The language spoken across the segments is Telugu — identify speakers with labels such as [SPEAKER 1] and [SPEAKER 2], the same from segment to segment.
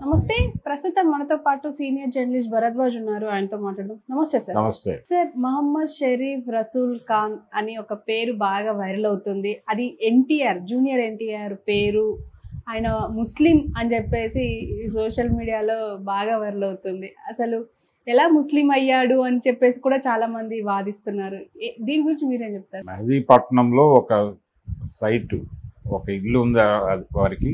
[SPEAKER 1] నమస్తే. ప్రస్తుతం మనతో పాటు సీనియర్ జర్నలిస్ట్ భరద్వాజ్ ఉన్నారు. ఆయనతో మాట్లాడదాం. నమస్తే సార్.
[SPEAKER 2] నమస్తే
[SPEAKER 1] సార్, మహమ్మద్ షరీఫ్ రసూల్ ఖాన్ అని ఒక పేరు బాగా వైరల్ అవుతుంది. అది ఎన్టీఆర్, జూనియర్ ఎన్టీఆర్ పేరు. ఆయన ముస్లిం అని చెప్పేసి సోషల్ మీడియాలో బాగా వైరల్ అవుతుంది. అసలు ఎలా ముస్లిం అయ్యాడు అని చెప్పేసి కూడా చాలా మంది వాదిస్తున్నారు. దీని గురించి మీరేం చెప్తారు?
[SPEAKER 2] మెహదీపట్నంలో ఒక సైటు, ఒక ఇల్లు ఉంది వారికి.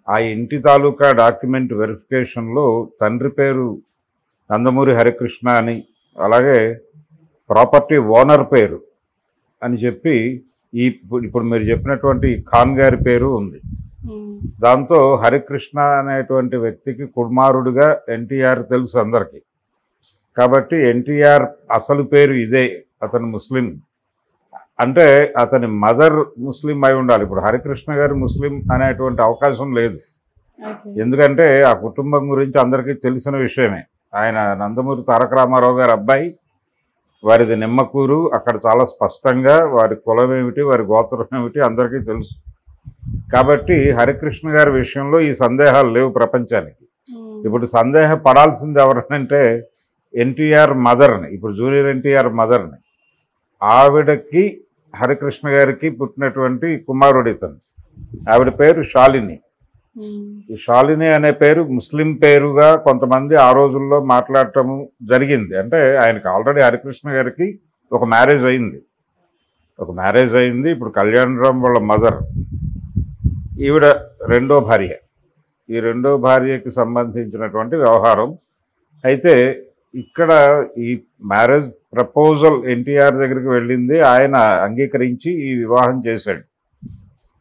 [SPEAKER 2] ఆ ఇంటి తాలూకా డాక్యుమెంట్ వెరిఫికేషన్లో తండ్రి పేరు నందమూరి హరికృష్ణ అని, అలాగే ప్రాపర్టీ ఓనర్ పేరు అని చెప్పి ఇప్పుడు మీరు చెప్పినటువంటి ఖాన్ గారి పేరు ఉంది. దాంతో హరికృష్ణ అనేటువంటి వ్యక్తికి కుమారుడిగా ఎన్టీఆర్ తెలుసు అందరికీ. కాబట్టి ఎన్టీఆర్ అసలు పేరు ఇదే. అతను ముస్లిం అంటే అతని మదర్ ముస్లిం అయి ఉండాలి. ఇప్పుడు హరికృష్ణ గారు ముస్లిం అనేటువంటి అవకాశం లేదు. ఎందుకంటే ఆ కుటుంబం గురించి అందరికీ తెలిసిన విషయమే. ఆయన నందమూరి తారక రామారావు గారి అబ్బాయి, వారిది నిమ్మకూరు. అక్కడ చాలా స్పష్టంగా వారి కులం ఏమిటి, వారి గోత్రం ఏమిటి అందరికీ తెలుసు. కాబట్టి హరికృష్ణ గారి విషయంలో ఈ సందేహాలు లేవు ప్రపంచానికి. ఇప్పుడు సందేహపడాల్సింది ఎవరనంటే ఎన్టీఆర్ మదర్ని, ఇప్పుడు జూనియర్ ఎన్టీఆర్ మదర్ని. ఆవిడకి హరికృష్ణ గారికి పుట్టినటువంటి కుమారుడు ఇతను. ఆవిడ పేరు శాలిని. ఈ శాలిని అనే పేరు ముస్లిం పేరుగా కొంతమంది ఆ రోజుల్లో మాట్లాడటము జరిగింది. అంటే ఆయనకి ఆల్రెడీ హరికృష్ణ గారికి ఒక మ్యారేజ్ అయింది. ఇప్పుడు కళ్యాణరామ్ వాళ్ళ మదర్, ఈవిడ రెండో భార్య. ఈ రెండో భార్యకి సంబంధించినటువంటి వ్యవహారం. అయితే ఇక్కడ ఈ మ్యారేజ్ ప్రపోజల్ ఎన్టీఆర్ దగ్గరికి వెళ్ళింది. ఆయన అంగీకరించి ఈ వివాహం చేశాడు.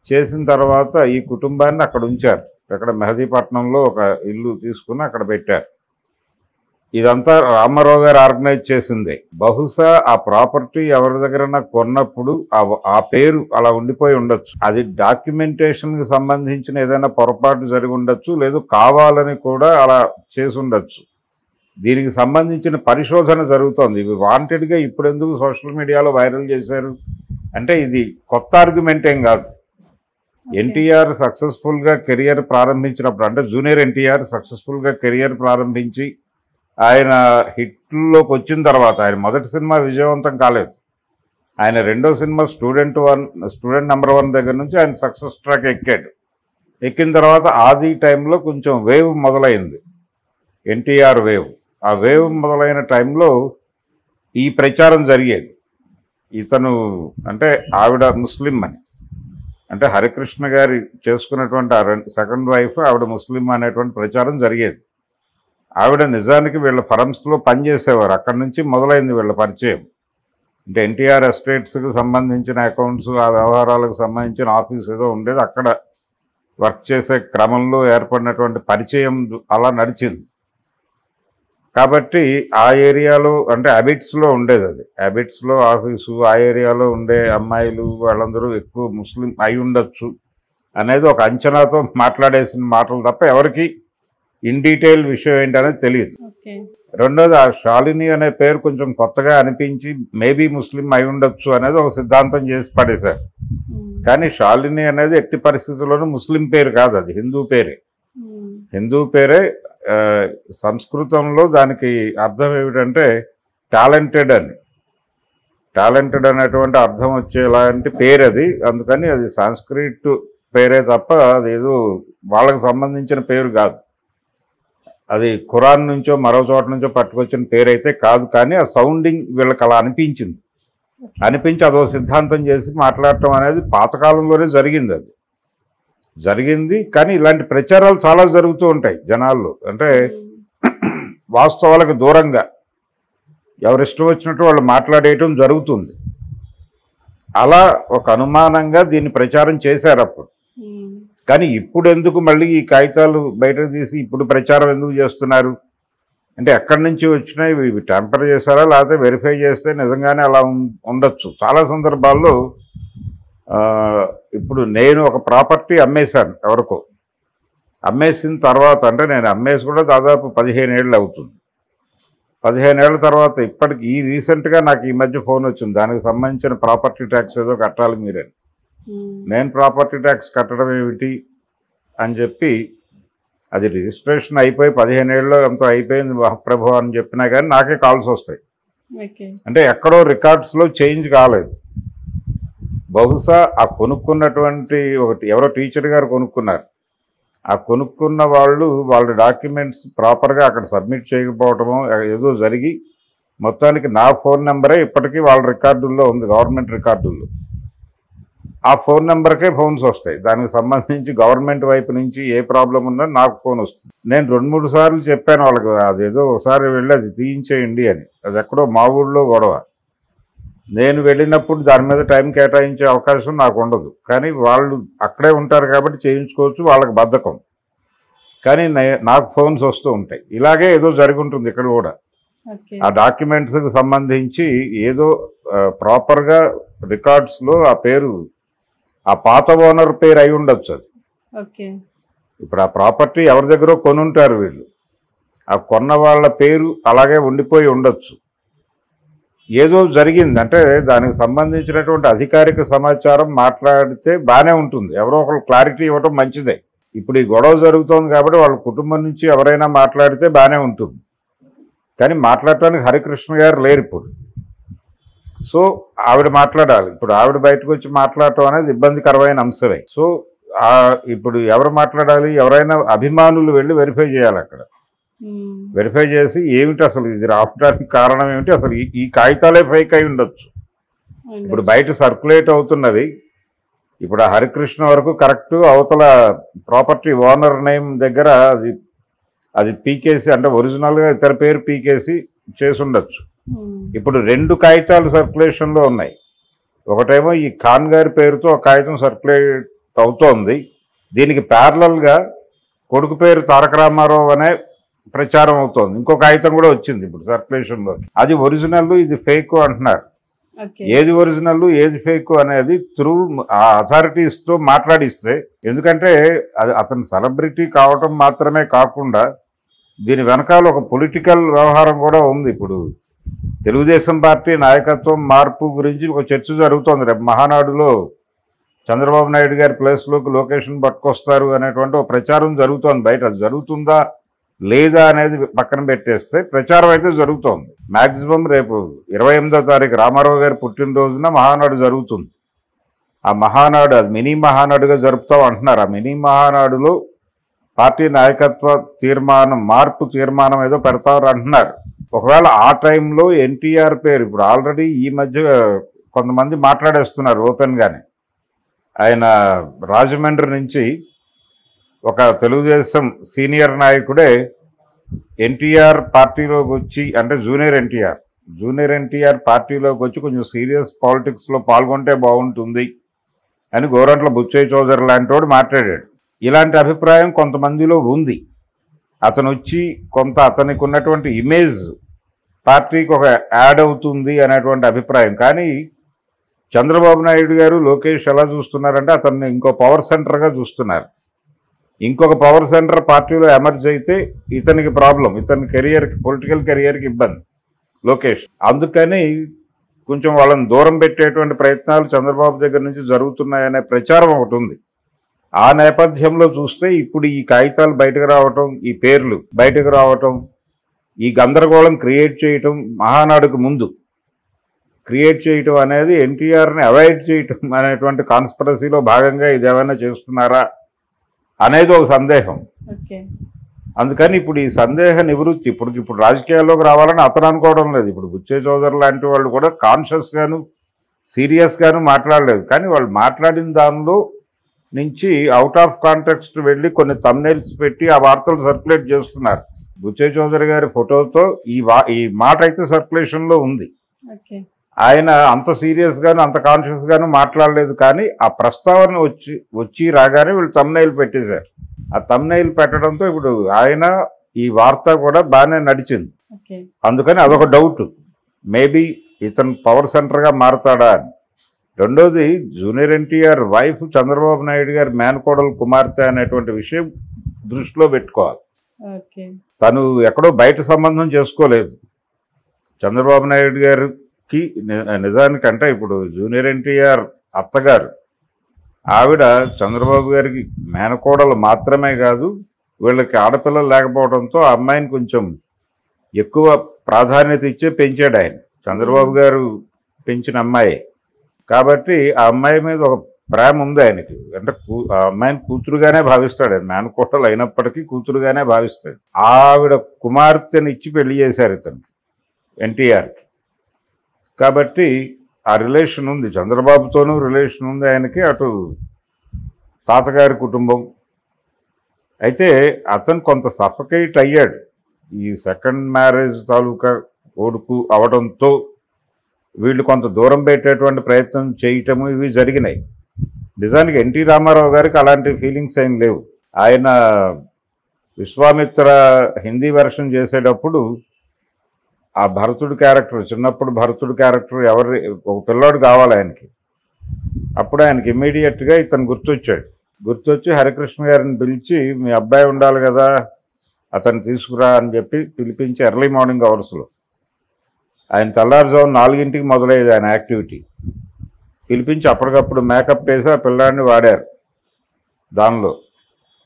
[SPEAKER 2] చేసిన తర్వాత ఈ కుటుంబాన్ని అక్కడ ఉంచారు. అక్కడ మెహదీపట్నంలో ఒక ఇల్లు తీసుకుని అక్కడ పెట్టారు. ఇదంతా రామారావు గారు ఆర్గనైజ్ చేసిందే. బహుశా ఆ ప్రాపర్టీ ఎవరి దగ్గరైనా కొన్నప్పుడు ఆ పేరు అలా ఉండిపోయి ఉండొచ్చు. అది డాక్యుమెంటేషన్కి సంబంధించిన ఏదైనా పొరపాటు జరిగి ఉండొచ్చు, లేదు కావాలని కూడా అలా చేసి ఉండొచ్చు. దీనికి సంబంధించిన పరిశోధన జరుగుతోంది. ఇవి వాంటెడ్గా ఇప్పుడు ఎందుకు సోషల్ మీడియాలో వైరల్ చేశారు అంటే ఇది కొత్త ఆర్గ్యుమెంట్ ఏం కాదు. ఎన్టీఆర్ సక్సెస్ఫుల్గా కెరియర్ ప్రారంభించినప్పుడు, అంటే జూనియర్ ఎన్టీఆర్ సక్సెస్ఫుల్గా కెరియర్ ప్రారంభించి ఆయన హిట్లోకి వచ్చిన తర్వాత, ఆయన మొదటి సినిమా విజయవంతం కాలేదు. ఆయన రెండో సినిమా స్టూడెంట్ నెంబర్ 1 దగ్గర నుంచి ఆయన సక్సెస్ ట్రాక్ ఎక్కిన తర్వాత ఆది టైంలో కొంచెం వేవ్ మొదలైంది, ఎన్టీఆర్ వేవ్. ఆ వేవ్ మొదలైన టైంలో ఈ ప్రచారం జరిగేది. ఇతను అంటే ఆవిడ ముస్లిం అని, అంటే హరికృష్ణ గారి చేసుకున్నటువంటి సెకండ్ వైఫ్ ఆవిడ ముస్లిం అనేటువంటి ప్రచారం జరిగేది. ఆవిడ నిజానికి వీళ్ళ ఫరమ్స్లో పనిచేసేవారు. అక్కడి నుంచి మొదలైంది వీళ్ళ పరిచయం. అంటే ఎన్టీఆర్ ఎస్టేట్స్కి సంబంధించిన అకౌంట్స్, ఆ వ్యవహారాలకు సంబంధించిన ఆఫీస్ ఏదో ఉండేది. అక్కడ వర్క్ చేసే క్రమంలో ఏర్పడినటువంటి పరిచయం అలా నడిచింది. కాబట్టి ఆ ఏరియాలో, అంటే అబిట్స్లో ఉండేది. అది అబిట్స్లో ఆఫీసు, ఆ ఏరియాలో ఉండే అమ్మాయిలు వాళ్ళందరూ ఎక్కువ ముస్లిం అయి ఉండొచ్చు అనేది ఒక అంచనాతో మాట్లాడేసిన మాటలు తప్ప ఎవరికి ఇన్ డీటెయిల్ విషయం ఏంటనేది తెలియదు. రెండోది, ఆ శాలిని అనే పేరు కొంచెం కొత్తగా అనిపించి మేబీ ముస్లిం అయి ఉండొచ్చు అనేది ఒక సిద్ధాంతం చేసి పడేశారు. కానీ శాలిని అనేది ఎట్టి పరిస్థితుల్లోనూ ముస్లిం పేరు కాదు, అది హిందూ పేరే. సంస్కృతంలో దానికి అర్థం ఏమిటంటే టాలెంటెడ్ అనేటువంటి అర్థం వచ్చేలాంటి పేరు అది. అందుకని అది సంస్కృత్ పేరే తప్ప అదేదో వాళ్ళకి సంబంధించిన పేరు కాదు. అది ఖురాన్ నుంచో మరో చోట నుంచో పట్టుకొచ్చిన పేరైతే కాదు. కానీ ఆ సౌండింగ్ వీళ్ళకి అలా అనిపించి అదో సిద్ధాంతం చేసి మాట్లాడటం అనేది పాతకాలంలోనే జరిగింది. కానీ ఇలాంటి ప్రచారాలు చాలా జరుగుతూ ఉంటాయి జనాల్లో. అంటే వాస్తవాలకు దూరంగా ఎవరిష్టం వచ్చినట్టు వాళ్ళు మాట్లాడేయటం జరుగుతుంది. అలా ఒక అనుమానంగా దీన్ని ప్రచారం చేశారు అప్పుడు. కానీ ఇప్పుడు ఎందుకు మళ్ళీ ఈ కాగితాలు బయటకు తీసి ఇప్పుడు ప్రచారం ఎందుకు చేస్తున్నారు అంటే ఎక్కడి నుంచి వచ్చినాయి, ఇవి టెంపర్ చేశారా లేకపోతే వెరిఫై చేస్తే నిజంగానే అలా ఉండొచ్చు. చాలా సందర్భాల్లో ఇప్పుడు నేను ఒక ప్రాపర్టీ అమ్మేశాను ఎవరికో. అమ్మేసిన తర్వాత, అంటే నేను అమ్మేసి కూడా దాదాపు 15 ఏళ్ళు అవుతుంది. 15 ఏళ్ల తర్వాత ఇప్పటికి రీసెంట్గా నాకు ఈ మధ్య ఫోన్ వచ్చింది, దానికి సంబంధించిన ప్రాపర్టీ ట్యాక్స్ ఏదో కట్టాలి మీరని. నేను ప్రాపర్టీ ట్యాక్స్ కట్టడం ఏమిటి అని చెప్పి అది రిజిస్ట్రేషన్ అయిపోయి 15 ఏళ్ళలో ఎంతో అయిపోయింది మహాప్రభు అని చెప్పినా కానీ నాకే కాల్స్ వస్తాయి.
[SPEAKER 1] ఓకే.
[SPEAKER 2] అంటే ఎక్కడో రికార్డ్స్లో చేంజ్ కాలేదు. బహుశా ఆ కొనుక్కున్నటువంటి ఒకటి ఎవరో టీచర్ గారు కొనుక్కున్నారు. ఆ కొనుక్కున్న వాళ్ళు వాళ్ళ డాక్యుమెంట్స్ ప్రాపర్గా అక్కడ సబ్మిట్ చేయకపోవటమో ఏదో జరిగి మొత్తానికి నా ఫోన్ నెంబరే ఇప్పటికీ వాళ్ళ రికార్డుల్లో ఉంది, గవర్నమెంట్ రికార్డుల్లో. ఆ ఫోన్ నెంబర్కే ఫోన్స్ వస్తాయి. దానికి సంబంధించి గవర్నమెంట్ వైపు నుంచి ఏ ప్రాబ్లం ఉన్నా నాకు ఫోన్ వస్తుంది. నేను 2-3 సార్లు చెప్పాను వాళ్ళకు, అదేదో ఒకసారి వెళ్ళి అది తీయించేయండి అని. అది ఎక్కడో మా ఊళ్ళో గొడవ. నేను వెళ్ళినప్పుడు దాని మీద టైం కేటాయించే అవకాశం నాకు ఉండదు. కానీ వాళ్ళు అక్కడే ఉంటారు కాబట్టి చేయించుకోవచ్చు, వాళ్ళకి బద్ధకం. కానీ నాకు ఫోన్స్ వస్తూ ఉంటాయి. ఇలాగే ఏదో జరిగి ఉంటుంది ఇక్కడ కూడా. ఆ డాక్యుమెంట్స్కి సంబంధించి ఏదో ప్రాపర్గా రికార్డ్స్లో ఆ పేరు ఆ పాత ఓనర్ పేరు అయి ఉండొచ్చు. అది ఇప్పుడు ఆ ప్రాపర్టీ ఎవరి దగ్గర కొనుంటారు వీళ్ళు, ఆ కొన్న వాళ్ళ పేరు అలాగే ఉండిపోయి ఉండొచ్చు. ఏదో జరిగింది అంటే దానికి సంబంధించినటువంటి అధికారిక సమాచారం మాట్లాడితే బాగానే ఉంటుంది. ఎవరో ఒకరు క్లారిటీ ఇవ్వటం మంచిదే. ఇప్పుడు ఈ గొడవ జరుగుతోంది కాబట్టి వాళ్ళ కుటుంబం నుంచి ఎవరైనా మాట్లాడితే బాగానే ఉంటుంది. కానీ మాట్లాడటానికి హరికృష్ణ గారు లేరు ఇప్పుడు. సో ఆవిడ మాట్లాడాలి. ఇప్పుడు ఆవిడ బయటకు వచ్చి మాట్లాడటం అనేది ఇబ్బందికరమైన అంశమే. సో ఇప్పుడు ఎవరు మాట్లాడాలి? ఎవరైనా అభిమానులు వెళ్ళి వెరిఫై చేయాలి. అక్కడ వెరిఫై చేసి ఏమిటి అసలు ఇది రావడానికి కారణం ఏమిటి, అసలు ఈ కాగితాలే ఫేక్ అయి ఉండొచ్చు. ఇప్పుడు బయట సర్క్యులేట్ అవుతున్నది. ఇప్పుడు ఆ హరికృష్ణ వరకు కరెక్ట్, అవతల ప్రాపర్టీ ఓనర్ నేమ్ దగ్గర అది పీకేసి, అంటే ఒరిజినల్గా ఇతర పేరు పీకేసి చేసి ఉండొచ్చు. ఇప్పుడు 2 కాగితాలు సర్క్యులేషన్లో ఉన్నాయి. ఒకటేమో ఈ ఖాన్ గారి పేరుతో ఒక కాగితం సర్క్యులేట్ అవుతోంది. దీనికి ప్యారలల్గా కొడుకు పేరు తారక రామారావు అనే ప్రచారం అవుతోంది. ఇంకో కాగితం కూడా వచ్చింది ఇప్పుడు సర్క్యులేషన్లో. అది ఒరిజినల్, ఇది ఫేక్ అంటున్నారు. ఏది ఒరిజినల్ ఏది ఫేక్ అనేది త్రూ ఆ అథారిటీస్తో మాట్లాడిస్తే, ఎందుకంటే అది అతను సెలబ్రిటీ కావటం మాత్రమే కాకుండా దీని వెనకాల ఒక పొలిటికల్ వ్యవహారం కూడా ఉంది. ఇప్పుడు తెలుగుదేశం పార్టీ నాయకత్వం మార్పు గురించి ఒక చర్చ జరుగుతోంది. రేపు మహానాడులో చంద్రబాబు నాయుడు గారి ప్లేస్లోకి లొకేషన్ పట్టుకొస్తారు అనేటువంటి ఒక ప్రచారం జరుగుతోంది బయట. అది జరుగుతుందా లేదా అనేది పక్కన పెట్టేస్తే ప్రచారం అయితే జరుగుతోంది. మ్యాక్సిమం రేపు 28వ తారీఖు రామారావు గారి పుట్టినరోజున మహానాడు జరుగుతుంది. ఆ మహానాడు అది మినీ మహానాడుగా జరుపుతాం అంటున్నారు. ఆ మినీ మహానాడులో పార్టీ నాయకత్వ తీర్మానం, మార్పు తీర్మానం ఏదో పెడతారు అంటున్నారు. ఒకవేళ ఆ టైంలో ఎన్టీఆర్ పేరు ఇప్పుడు ఆల్రెడీ ఈ మధ్య కొంతమంది మాట్లాడేస్తున్నారు ఓపెన్గానే. ఆయన రాజమండ్రి నుంచి ఒక తెలుగుదేశం సీనియర్ నాయకుడే ఎన్టీఆర్ పార్టీలోకి వచ్చి, అంటే జూనియర్ ఎన్టీఆర్ పార్టీలోకి వచ్చి కొంచెం సీరియస్ పాలిటిక్స్లో పాల్గొంటే బాగుంటుంది అని గోరంట్ల బుచ్చయ్య చౌదరి లాంటి వాడు మాట్లాడాడు. ఇలాంటి అభిప్రాయం కొంతమందిలో ఉంది. అతను వచ్చి కొంత అతనికి ఉన్నటువంటి ఇమేజ్ పార్టీకి ఒక యాడ్ అవుతుంది అనేటువంటి అభిప్రాయం. కానీ చంద్రబాబు నాయుడు గారు, లోకేష్ ఎలా చూస్తున్నారంటే అతన్ని ఇంకో పవర్ సెంటర్గా చూస్తున్నారు. ఇంకొక పవర్ సెంటర్ పార్టీలో ఎమర్జ్ అయితే ఇతనికి ప్రాబ్లం, ఇతని కెరియర్కి, పొలిటికల్ కెరియర్కి ఇబ్బంది లోకేష్. అందుకని కొంచెం వాళ్ళని దూరం పెట్టేటువంటి ప్రయత్నాలు చంద్రబాబు దగ్గర నుంచి జరుగుతున్నాయనే ప్రచారం ఒకటి ఉంది. ఆ నేపథ్యంలో చూస్తే ఇప్పుడు ఈ కాగితాలు బయటకు రావటం, ఈ పేర్లు బయటకు రావటం, ఈ గందరగోళం క్రియేట్ చేయటం, మహానాడుకు ముందు క్రియేట్ చేయటం అనేది ఎన్టీఆర్ని అవాయిడ్ చేయటం అనేటువంటి కాన్స్పిరసీలో భాగంగా ఇది ఏమైనా చేస్తున్నారా అనేది ఒక సందేహం. అందుకని ఇప్పుడు ఈ సందేహ నివృత్తి ఇప్పుడు రాజకీయాల్లోకి రావాలని అతను అనుకోవడం లేదు. ఇప్పుడు బుచ్చయ్య చౌదరి లాంటి వాళ్ళు కూడా కాన్షియస్గాను సీరియస్గాను మాట్లాడలేదు. కానీ వాళ్ళు మాట్లాడిన దానిలో నుంచి అవుట్ ఆఫ్ కాంటెక్స్ట్ వెళ్ళి కొన్ని థంబ్నెయిల్స్ పెట్టి ఆ వార్తలు సర్క్యులేట్ చేస్తున్నారు. బుచ్చయ్య చౌదరి గారి ఫోటోతో ఈ మాట అయితే సర్క్యులేషన్లో ఉంది. ఆయన అంత సీరియస్గాను అంత కాన్షియస్గాను మాట్లాడలేదు. కానీ ఆ ప్రస్తావన వచ్చి రాగానే వీళ్ళు థంబ్నెయిల్ పెట్టేశారు. ఆ థంబ్నెయిల్ పెట్టడంతో ఇప్పుడు ఆయన ఈ వార్త కూడా బాగానే నడిచింది. అందుకని అదొక డౌట్, మేబీ ఇతను పవర్ సెంటర్గా మారతాడా అని. రెండోది, జూనియర్ ఎన్టీఆర్ వైఫ్ చంద్రబాబు నాయుడు గారి మేనకోడలు కుమార్తె అనేటువంటి విషయం దృష్టిలో పెట్టుకోవాలి. తను ఎక్కడో బయట సంబంధం చేసుకోలేదు. చంద్రబాబు నాయుడు గారికి నిజానికంటే ఇప్పుడు జూనియర్ ఎన్టీఆర్ అత్తగారు ఆవిడ చంద్రబాబు గారికి మేనకోడలు మాత్రమే కాదు, వీళ్ళకి ఆడపిల్లలు లేకపోవడంతో ఆ అమ్మాయిని కొంచెం ఎక్కువ ప్రాధాన్యత ఇచ్చే పెంచాడు ఆయన. చంద్రబాబు గారు పెంచిన అమ్మాయి కాబట్టి ఆ అమ్మాయి మీద ఒక ప్రేమ ఉంది ఆయనకి. అంటే ఆ అమ్మాయిని కూతురుగానే భావిస్తాడు ఆయన. మేనకోటలు అయినప్పటికీ కూతురుగానే భావిస్తాడు. ఆవిడ కుమార్తెని ఇచ్చి పెళ్లి చేశారు ఇతనికి, ఎన్టీఆర్కి. కాబట్టి ఆ రిలేషన్ ఉంది, చంద్రబాబుతోనూ రిలేషన్ ఉంది ఆయనకి, అటు తాతగారి కుటుంబం. అయితే అతను కొంత సఫకేట్ అయ్యాడు ఈ సెకండ్ మ్యారేజ్ తాలూకా కొడుకు అవడంతో. వీళ్ళు కొంత దూరం పెట్టేటువంటి ప్రయత్నం చేయటము ఇవి జరిగినాయి. నిజానికి ఎన్టీ రామారావు గారికి అలాంటి ఫీలింగ్స్ ఏం లేవు. ఆయన విశ్వామిత్ర హిందీ వెర్షన్ చేసేటప్పుడు ఆ భరతుడి క్యారెక్టర్, చిన్నప్పుడు భరతుడి క్యారెక్టర్ ఒక పిల్లోడు కావాలి ఆయనకి. అప్పుడు ఆయనకి ఇమ్మీడియట్గా ఇతను గుర్తొచ్చి హరికృష్ణ గారిని పిలిచి, మీ అబ్బాయి ఉండాలి కదా, అతను తీసుకురా అని చెప్పి పిలిపించి ఎర్లీ మార్నింగ్ అవర్స్లో, ఆయన తెల్లారుజాము 4 మొదలయ్యేది ఆయన యాక్టివిటీ, పిలిపించి అప్పటికప్పుడు మేకప్ వేసి ఆ పిల్లాడిని వాడారు దానిలో.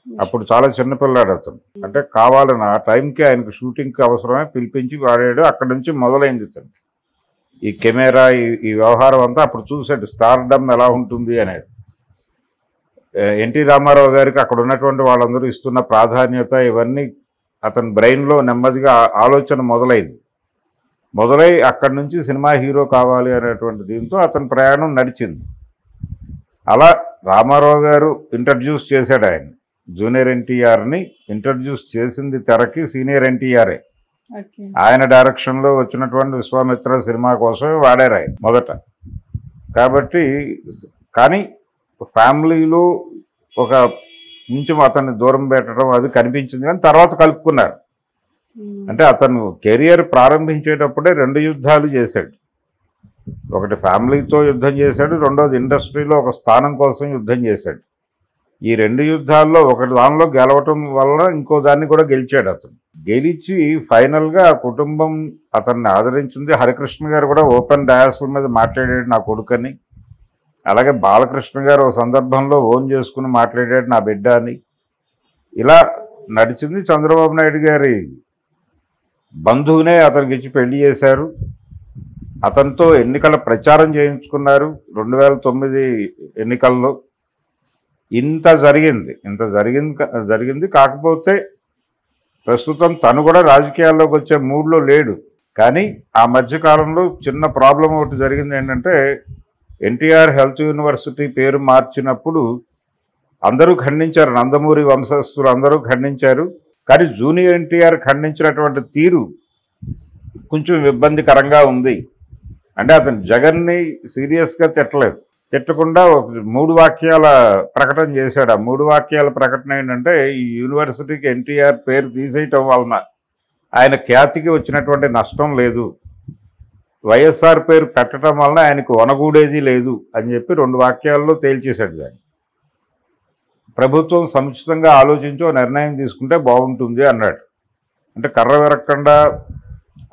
[SPEAKER 2] అప్పుడు చాలా చిన్న పిల్లాడు అతను, అంటే కావాలని ఆ టైంకి ఆయనకు షూటింగ్కి అవసరమే పిలిపించి వాడాడు. అక్కడి నుంచి మొదలైంది ఇతను ఈ కెమెరా ఈ వ్యవహారం అంతా. అప్పుడు చూసాడు స్టార్డమ్ ఎలా ఉంటుంది అనేది. ఎన్టీ రామారావు గారికి అక్కడ ఉన్నటువంటి వాళ్ళందరూ ఇస్తున్న ప్రాధాన్యత ఇవన్నీ అతని బ్రెయిన్లో నెమ్మదిగా ఆలోచన మొదలై అక్కడి నుంచి సినిమా హీరో కావాలి అనేటువంటి దీంతో అతని ప్రయాణం నడిచింది. అలా రామారావు గారు ఇంట్రడ్యూస్ చేశాడు ఆయన. జూనియర్ ఎన్టీఆర్ని ఇంట్రడ్యూస్ చేసింది తెరకి సీనియర్ ఎన్టీఆర్ఏ. ఆయన డైరెక్షన్లో వచ్చినటువంటి విశ్వామిత్ర సినిమా కోసమే వాడారు ఆయన మొదట. కాబట్టి కానీ ఫ్యామిలీలో ఒక కొంచెం అతన్ని దూరం పెట్టడం అది కనిపించింది, కానీ తర్వాత కలుపుకున్నారు. అంటే అతను కెరియర్ ప్రారంభించేటప్పుడే 2 యుద్ధాలు చేశాడు. ఒకటి ఫ్యామిలీతో యుద్ధం చేశాడు, రెండోది ఇండస్ట్రీలో ఒక స్థానం కోసం యుద్ధం చేశాడు. ఈ 2 యుద్ధాల్లో ఒకటి దానిలో గెలవటం వల్ల ఇంకో దాన్ని కూడా గెలిచాడు. అతను గెలిచి ఫైనల్గా ఆ కుటుంబం అతన్ని ఆదరించింది. హరికృష్ణ గారు కూడా ఓపెన్ డయాస్ల మీద మాట్లాడాడు నా కొడుకని. అలాగే బాలకృష్ణ గారు ఒక సందర్భంలో ఓన్ చేసుకుని మాట్లాడాడు నా బిడ్డ అని. ఇలా నడిచింది. చంద్రబాబు నాయుడు గారి బంధువునే అతనికి ఇచ్చి పెళ్లి చేశారు. అతనితో ఎన్నికల ప్రచారం చేయించుకున్నారు 2009 ఎన్నికల్లో. ఇంత జరిగింది. కాకపోతే ప్రస్తుతం తను కూడా రాజకీయాల్లోకి వచ్చే మూడ్లో లేడు. కానీ ఆ మధ్యకాలంలో చిన్న ప్రాబ్లం ఒకటి జరిగింది. ఏంటంటే ఎన్టీఆర్ హెల్త్ యూనివర్సిటీ పేరు మార్చినప్పుడు అందరూ ఖండించారు, నందమూరి వంశస్థులు అందరూ ఖండించారు. కానీ జూనియర్ ఎన్టీఆర్ ఖండించినటువంటి తీరు కొంచెం ఇబ్బందికరంగా ఉంది. అంటే అతను జగన్ని సీరియస్గా తిట్టకుండా 3 వాక్యాల ప్రకటన చేశాడు. ఆ 3 వాక్యాల ప్రకటన ఏంటంటే, ఈ యూనివర్సిటీకి ఎన్టీఆర్ పేరు తీసేయటం వలన ఆయన ఖ్యాతికి వచ్చినటువంటి నష్టం లేదు, వైఎస్ఆర్ పేరు పెట్టడం వలన ఆయనకు వనగూడేది లేదు అని చెప్పి 2 వాక్యాల్లో తేల్చేశాడు. దాన్ని ప్రభుత్వం సముచితంగా ఆలోచించి నిర్ణయం తీసుకుంటే బాగుంటుంది అన్నాడు. అంటే కర్ర విరక్కుండా,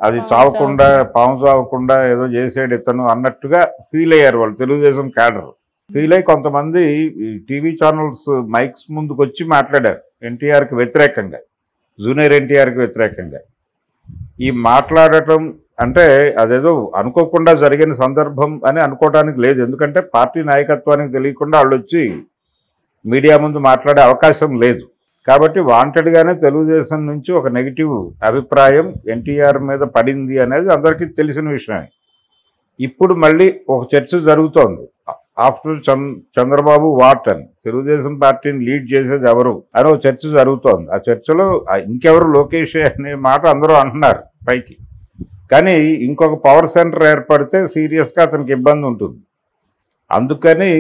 [SPEAKER 2] అది చావకుండా, పాము చావకుండా ఏదో చేసాడు ఇతను అన్నట్టుగా ఫీల్ అయ్యారు వాళ్ళు, తెలుగుదేశం క్యాడర్ ఫీల్ అయ్యి కొంతమంది టీవీ ఛానల్స్ మైక్స్ ముందుకు వచ్చి మాట్లాడారు ఎన్టీఆర్కి వ్యతిరేకంగా, జూనియర్ ఎన్టీఆర్కి వ్యతిరేకంగా. ఈ మాట్లాడటం అంటే అదేదో అనుకోకుండా జరిగిన సందర్భం అని అనుకోవడానికి లేదు. ఎందుకంటే పార్టీ నాయకత్వానికి తెలియకుండా వాళ్ళు వచ్చి మీడియా ముందు మాట్లాడే అవకాశం లేదు. కాబట్టి వాంటెడ్గానే తెలుగుదేశం నుంచి ఒక నెగిటివ్ అభిప్రాయం ఎన్టీఆర్ మీద పడింది అనేది అందరికీ తెలిసిన విషయమే. ఇప్పుడు మళ్ళీ ఒక చర్చ జరుగుతోంది. ఆఫ్టర్ చంద్రబాబు వాట్ అని, తెలుగుదేశం పార్టీని లీడ్ చేసేది ఎవరు అని ఒక చర్చ జరుగుతోంది. ఆ చర్చలో ఇంకెవరు లోకేష్ అనే మాట అందరూ అంటున్నారు పైకి. కానీ ఇంకొక పవర్ సెంటర్ ఏర్పడితే సీరియస్గా అతనికి ఇబ్బంది ఉంటుంది. అందుకని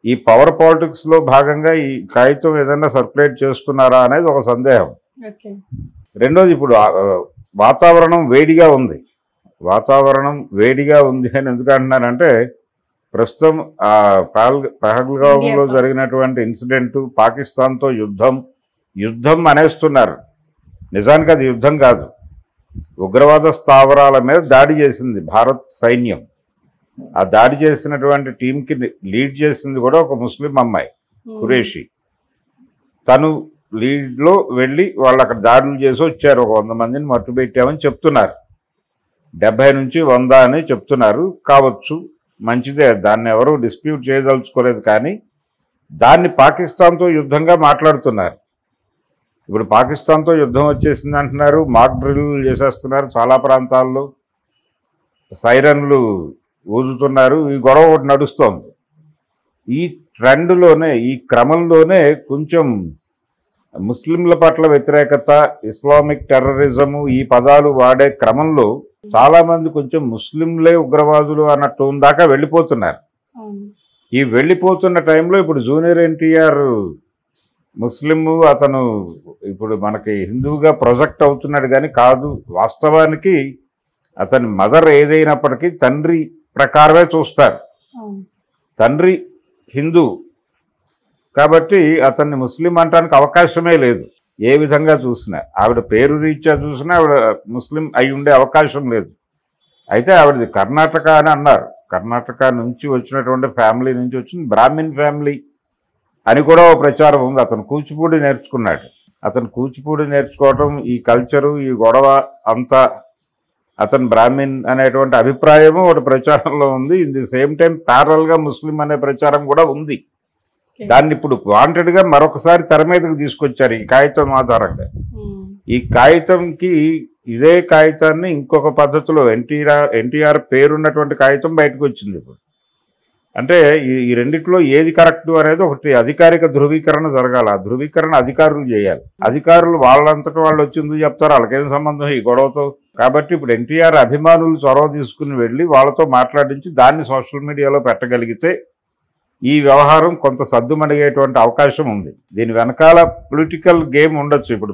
[SPEAKER 2] ఈ పవర్ పాలిటిక్స్లో భాగంగా ఈ కాగితం ఏదైనా సర్క్యులేట్ చేస్తున్నారా అనేది ఒక సందేహం. రెండోది, ఇప్పుడు వాతావరణం వేడిగా ఉంది. అని ఎందుకు అంటున్నానంటే, ప్రస్తుతం పహల్గాంలో జరిగినటువంటి ఇన్సిడెంటు, పాకిస్తాన్తో యుద్ధం అనేస్తున్నారు. నిజానికి అది యుద్ధం కాదు, ఉగ్రవాద స్థావరాల మీద దాడి చేసింది భారత్ సైన్యం. ఆ దాడి చేసినటువంటి టీంకి లీడ్ చేసింది కూడా ఒక ముస్లిం అమ్మాయి, ఖురేషి. తను లీడ్లో వెళ్ళి వాళ్ళు అక్కడ దాడులు చేసి వచ్చారు. ఒక 100 మందిని మట్టుబెట్టామని చెప్తున్నారు. 70 నుంచి 100 అని చెప్తున్నారు. కావచ్చు, మంచిదే, దాన్ని ఎవరు డిస్ప్యూట్ చేయదలుచుకోలేదు. కానీ దాన్ని పాకిస్తాన్తో యుద్ధంగా మాట్లాడుతున్నారు. ఇప్పుడు పాకిస్తాన్తో యుద్ధం వచ్చేసింది అంటున్నారు. మాక్ డ్రిల్లు చేసేస్తున్నారు. చాలా ప్రాంతాల్లో సైరన్లు ఊదుతున్నారు. ఈ గొడవ ఒకటి నడుస్తోంది. ఈ ట్రెండ్లోనే, ఈ క్రమంలోనే కొంచెం ముస్లింల పట్ల వ్యతిరేకత, ఇస్లామిక్ టెర్రరిజము ఈ పదాలు వాడే క్రమంలో చాలామంది కొంచెం ముస్లింలే ఉగ్రవాదులు అన్న టోన్ దాకా వెళ్ళిపోతున్నారు. ఈ వెళ్ళిపోతున్న టైంలో ఇప్పుడు జూనియర్ ఎన్టీఆర్ ముస్లిము, అతను ఇప్పుడు మనకి హిందువుగా ప్రొజెక్ట్ అవుతున్నాడు కానీ కాదు. వాస్తవానికి అతని మదర్ ఏదైనప్పటికీ తండ్రి ప్రకారమే చూస్తారు. తండ్రి హిందూ కాబట్టి అతన్ని ముస్లిం అంటానికి అవకాశమే లేదు. ఏ విధంగా చూసినా, ఆవిడ పేరు రీత్యా చూసినా ఆవిడ ముస్లిం అయి ఉండే అవకాశం లేదు. అయితే ఆవిడది కర్ణాటక అని అన్నారు. కర్ణాటక నుంచి వచ్చినటువంటి ఫ్యామిలీ నుంచి వచ్చింది, బ్రాహ్మిన్ ఫ్యామిలీ అని కూడా ఒక ప్రచారం ఉంది. అతను కూచిపూడి నేర్చుకున్నాడు. అతను కూచిపూడి నేర్చుకోవటం, ఈ కల్చరు, ఈ గొడవ అంతా అతను బ్రాహ్మిన్ అనేటువంటి అభిప్రాయము ఒకటి ప్రచారంలో ఉంది. ఇన్ ది సేమ్ టైం ప్యారల్గా ముస్లిం అనే ప్రచారం కూడా ఉంది. దాన్ని ఇప్పుడు వాంటెడ్గా మరొకసారి తెర మీదకు తీసుకొచ్చారు ఈ కాగితం ఆధారంగా. ఈ కాగితంకి ఇదే కాగితాన్ని ఇంకొక పద్ధతిలో ఎన్టీఆర్ పేరున్నటువంటి కాగితం బయటకు వచ్చింది ఇప్పుడు. అంటే ఈ రెండిట్లో ఏది కరెక్టు అనేది ఒకటి అధికారిక ధృవీకరణ జరగాలి. ఆ ధృవీకరణ అధికారులు చేయాలి. అధికారులు వాళ్ళంతటా వాళ్ళు వచ్చింది చెప్తారు, వాళ్ళకేం సంబంధం ఈ గొడవతో. కాబట్టి ఇప్పుడు ఎన్టీఆర్ అభిమానులు చొరవ తీసుకుని వెళ్ళి వాళ్ళతో మాట్లాడించి దాన్ని సోషల్ మీడియాలో పెట్టగలిగితే ఈ వ్యవహారం కొంత సద్దుమణిగేటువంటి అవకాశం ఉంది. దీని వెనకాల పొలిటికల్ గేమ్ ఉండొచ్చు. ఇప్పుడు